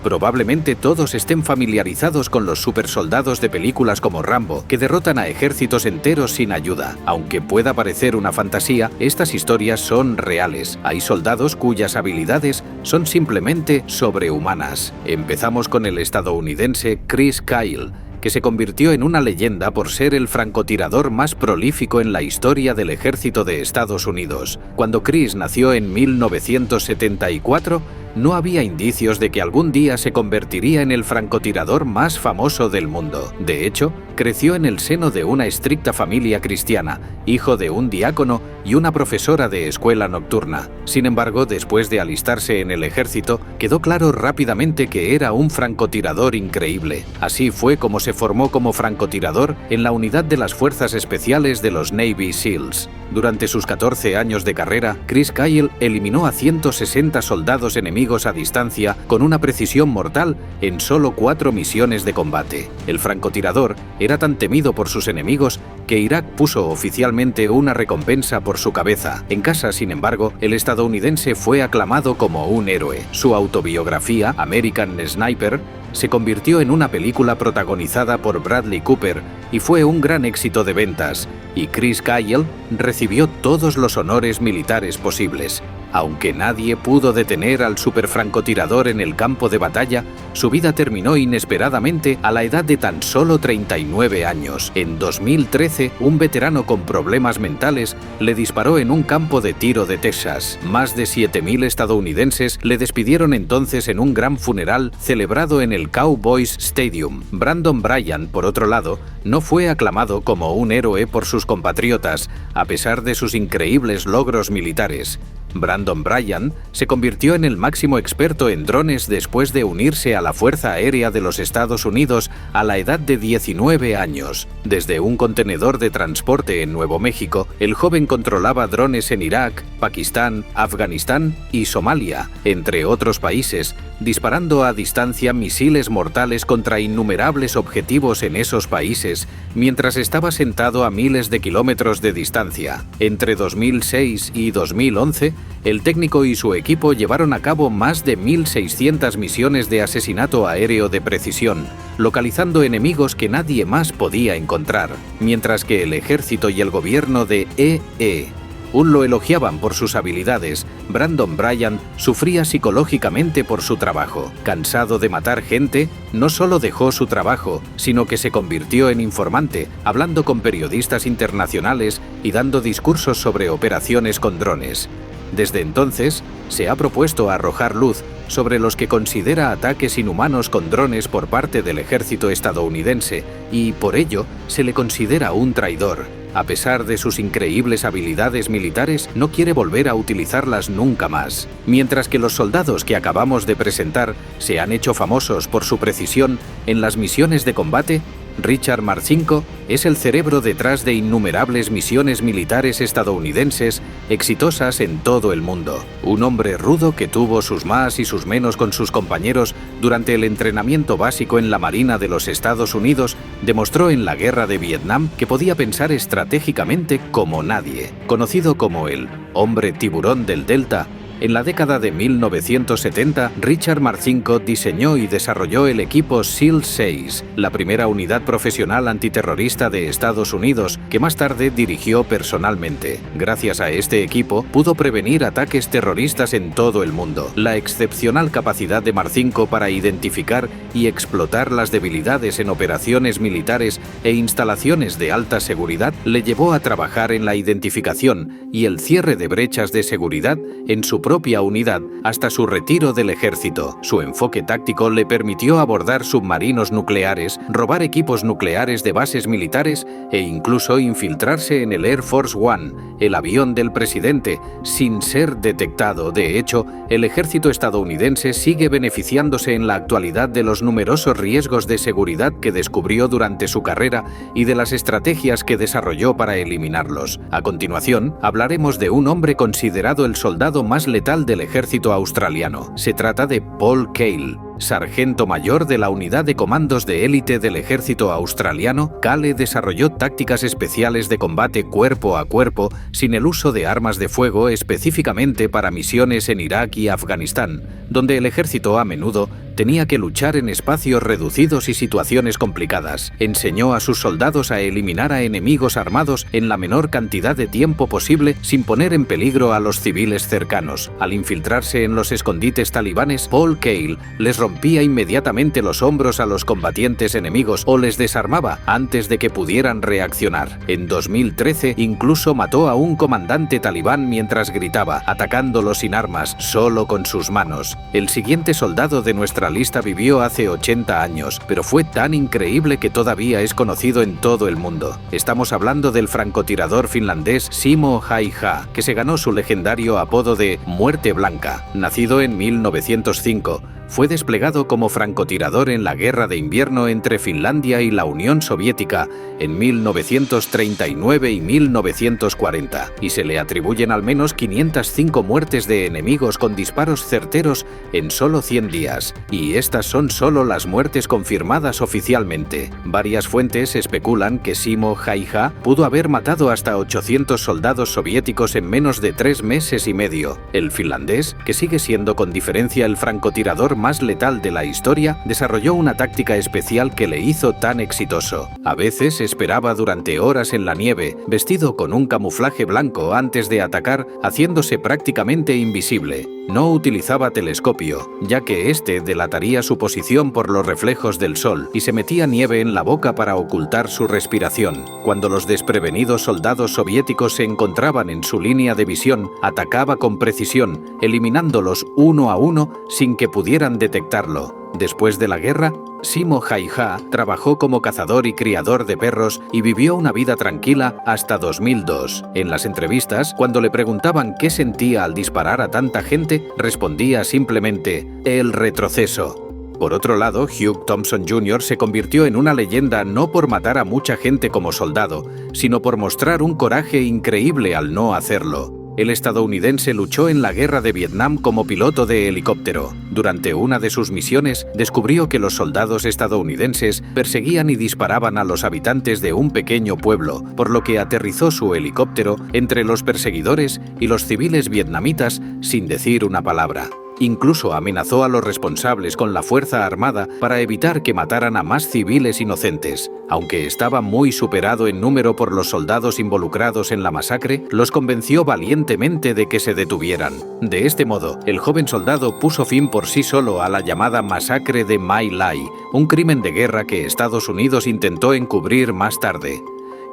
Probablemente todos estén familiarizados con los supersoldados de películas como Rambo, que derrotan a ejércitos enteros sin ayuda. Aunque pueda parecer una fantasía, estas historias son reales. Hay soldados cuyas habilidades son simplemente sobrehumanas. Empezamos con el estadounidense Chris Kyle, que se convirtió en una leyenda por ser el francotirador más prolífico en la historia del ejército de Estados Unidos. Cuando Chris nació en 1974, no había indicios de que algún día se convertiría en el francotirador más famoso del mundo. De hecho, creció en el seno de una estricta familia cristiana, hijo de un diácono y una profesora de escuela nocturna. Sin embargo, después de alistarse en el ejército, quedó claro rápidamente que era un francotirador increíble. Así fue como se formó como francotirador en la unidad de las Fuerzas Especiales de los Navy SEALs. Durante sus 14 años de carrera, Chris Kyle eliminó a 160 soldados enemigos a distancia con una precisión mortal en solo 4 misiones de combate. El francotirador era tan temido por sus enemigos que Irak puso oficialmente una recompensa por su cabeza. En casa, sin embargo, el estadounidense fue aclamado como un héroe. Su autobiografía, American Sniper, se convirtió en una película protagonizada por Bradley Cooper y fue un gran éxito de ventas, y Chris Kyle recibió todos los honores militares posibles. Aunque nadie pudo detener al superfrancotirador en el campo de batalla, su vida terminó inesperadamente a la edad de tan solo 39 años. En 2013, un veterano con problemas mentales le disparó en un campo de tiro de Texas. Más de 7.000 estadounidenses le despidieron entonces en un gran funeral celebrado en el Cowboys Stadium. Brandon Bryant, por otro lado, no fue aclamado como un héroe por sus compatriotas, a pesar de sus increíbles logros militares. Brandon Bryant se convirtió en el máximo experto en drones después de unirse a la Fuerza Aérea de los Estados Unidos a la edad de 19 años. Desde un contenedor de transporte en Nuevo México, el joven controlaba drones en Irak, Pakistán, Afganistán y Somalia, entre otros países, disparando a distancia misiles mortales contra innumerables objetivos en esos países, mientras estaba sentado a miles de kilómetros de distancia. Entre 2006 y 2011, el técnico y su equipo llevaron a cabo más de 1.600 misiones de asesinato aéreo de precisión, localizando enemigos que nadie más podía encontrar, mientras que el ejército y el gobierno de EE lo elogiaban por sus habilidades. Brandon Bryant sufría psicológicamente por su trabajo. Cansado de matar gente, no solo dejó su trabajo, sino que se convirtió en informante, hablando con periodistas internacionales y dando discursos sobre operaciones con drones. Desde entonces, se ha propuesto arrojar luz sobre los que considera ataques inhumanos con drones por parte del ejército estadounidense y, por ello, se le considera un traidor. A pesar de sus increíbles habilidades militares, no quiere volver a utilizarlas nunca más. Mientras que los soldados que acabamos de presentar se han hecho famosos por su precisión en las misiones de combate, Richard Marcinko es el cerebro detrás de innumerables misiones militares estadounidenses exitosas en todo el mundo. Un hombre rudo que tuvo sus más y sus menos con sus compañeros durante el entrenamiento básico en la Marina de los Estados Unidos, demostró en la Guerra de Vietnam que podía pensar estratégicamente como nadie. Conocido como el hombre tiburón del Delta, en la década de 1970, Richard Marcinko diseñó y desarrolló el equipo SEAL 6, la primera unidad profesional antiterrorista de Estados Unidos, que más tarde dirigió personalmente. Gracias a este equipo, pudo prevenir ataques terroristas en todo el mundo. La excepcional capacidad de Marcinko para identificar y explotar las debilidades en operaciones militares e instalaciones de alta seguridad le llevó a trabajar en la identificación y el cierre de brechas de seguridad en su propia unidad hasta su retiro del ejército. Su enfoque táctico le permitió abordar submarinos nucleares, robar equipos nucleares de bases militares e incluso infiltrarse en el Air Force One, el avión del presidente, sin ser detectado. De hecho, el ejército estadounidense sigue beneficiándose en la actualidad de los numerosos riesgos de seguridad que descubrió durante su carrera y de las estrategias que desarrolló para eliminarlos. A continuación, hablaremos de un hombre considerado el soldado más letal del ejército australiano. Se trata de Paul Cale. Sargento mayor de la unidad de comandos de élite del ejército australiano, Cale desarrolló tácticas especiales de combate cuerpo a cuerpo sin el uso de armas de fuego específicamente para misiones en Irak y Afganistán, donde el ejército a menudo Tenía que luchar en espacios reducidos y situaciones complicadas. Enseñó a sus soldados a eliminar a enemigos armados en la menor cantidad de tiempo posible sin poner en peligro a los civiles cercanos. Al infiltrarse en los escondites talibanes, Paul Cale les rompía inmediatamente los hombros a los combatientes enemigos o les desarmaba antes de que pudieran reaccionar. En 2013 incluso mató a un comandante talibán mientras gritaba, atacándolo sin armas, solo con sus manos. El siguiente soldado de nuestra lista vivió hace 80 años, pero fue tan increíble que todavía es conocido en todo el mundo. Estamos hablando del francotirador finlandés Simo Häyhä, que se ganó su legendario apodo de Muerte Blanca. Nacido en 1905, fue desplegado como francotirador en la Guerra de Invierno entre Finlandia y la Unión Soviética en 1939 y 1940, y se le atribuyen al menos 505 muertes de enemigos con disparos certeros en solo 100 días, y estas son solo las muertes confirmadas oficialmente. Varias fuentes especulan que Simo Häyhä pudo haber matado hasta 800 soldados soviéticos en menos de 3 meses y medio. El finlandés, que sigue siendo con diferencia el francotirador más letal de la historia, desarrolló una táctica especial que le hizo tan exitoso. A veces esperaba durante horas en la nieve, vestido con un camuflaje blanco antes de atacar, haciéndose prácticamente invisible. No utilizaba telescopio, ya que este delataría su posición por los reflejos del sol, y se metía nieve en la boca para ocultar su respiración. Cuando los desprevenidos soldados soviéticos se encontraban en su línea de visión, atacaba con precisión, eliminándolos uno a uno sin que pudieran detectarlo. Después de la guerra, Simo Häyhä trabajó como cazador y criador de perros y vivió una vida tranquila hasta 2002. En las entrevistas, cuando le preguntaban qué sentía al disparar a tanta gente, respondía simplemente: el retroceso. Por otro lado, Hugh Thompson Jr. se convirtió en una leyenda no por matar a mucha gente como soldado, sino por mostrar un coraje increíble al no hacerlo. El estadounidense luchó en la Guerra de Vietnam como piloto de helicóptero. Durante una de sus misiones, descubrió que los soldados estadounidenses perseguían y disparaban a los habitantes de un pequeño pueblo, por lo que aterrizó su helicóptero entre los perseguidores y los civiles vietnamitas sin decir una palabra. Incluso amenazó a los responsables con la Fuerza Armada para evitar que mataran a más civiles inocentes. Aunque estaba muy superado en número por los soldados involucrados en la masacre, los convenció valientemente de que se detuvieran. De este modo, el joven soldado puso fin por sí solo a la llamada Masacre de My Lai, un crimen de guerra que Estados Unidos intentó encubrir más tarde.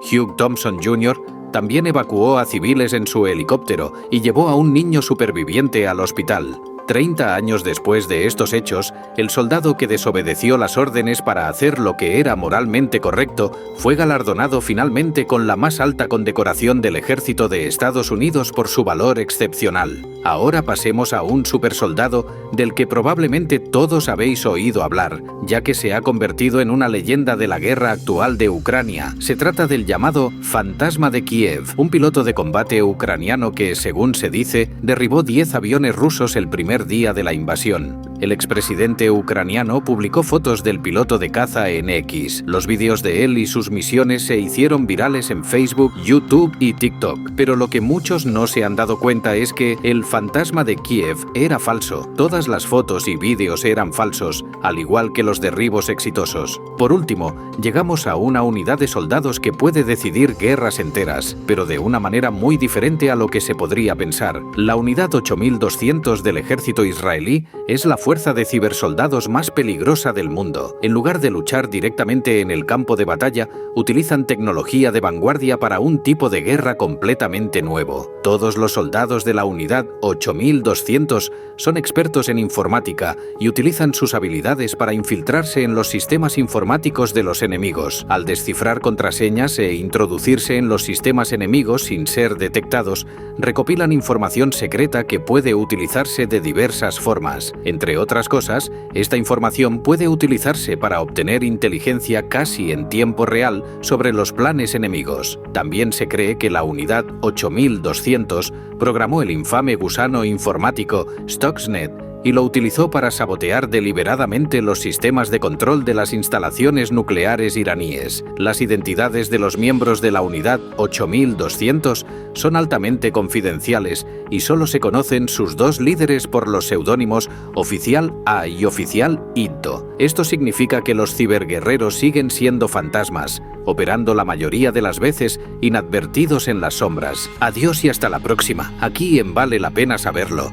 Hugh Thompson Jr. también evacuó a civiles en su helicóptero y llevó a un niño superviviente al hospital. 30 años después de estos hechos, el soldado que desobedeció las órdenes para hacer lo que era moralmente correcto fue galardonado finalmente con la más alta condecoración del Ejército de Estados Unidos por su valor excepcional. Ahora pasemos a un supersoldado del que probablemente todos habéis oído hablar, ya que se ha convertido en una leyenda de la guerra actual de Ucrania. Se trata del llamado Fantasma de Kiev, un piloto de combate ucraniano que, según se dice, derribó 10 aviones rusos el primer día de la invasión. El expresidente ucraniano publicó fotos del piloto de caza en X. Los vídeos de él y sus misiones se hicieron virales en Facebook, YouTube y TikTok. Pero lo que muchos no se han dado cuenta es que el fantasma de Kiev era falso. Todas las fotos y vídeos eran falsos, al igual que los derribos exitosos. Por último, llegamos a una unidad de soldados que puede decidir guerras enteras, pero de una manera muy diferente a lo que se podría pensar. La unidad 8200 del ejército israelí es la fuerza de cibersoldados más peligrosa del mundo. En lugar de luchar directamente en el campo de batalla, utilizan tecnología de vanguardia para un tipo de guerra completamente nuevo. Todos los soldados de la unidad 8200 son expertos en informática y utilizan sus habilidades para infiltrarse en los sistemas informáticos de los enemigos. Al descifrar contraseñas e introducirse en los sistemas enemigos sin ser detectados, recopilan información secreta que puede utilizarse de diversas formas. Entre otras cosas, esta información puede utilizarse para obtener inteligencia casi en tiempo real sobre los planes enemigos. También se cree que la unidad 8200 programó el infame gusano informático Stuxnet, y lo utilizó para sabotear deliberadamente los sistemas de control de las instalaciones nucleares iraníes. Las identidades de los miembros de la unidad 8200 son altamente confidenciales y solo se conocen sus dos líderes por los seudónimos Oficial A y Oficial Itto. Esto significa que los ciberguerreros siguen siendo fantasmas, operando la mayoría de las veces inadvertidos en las sombras. Adiós y hasta la próxima, aquí en Vale la Pena Saberlo.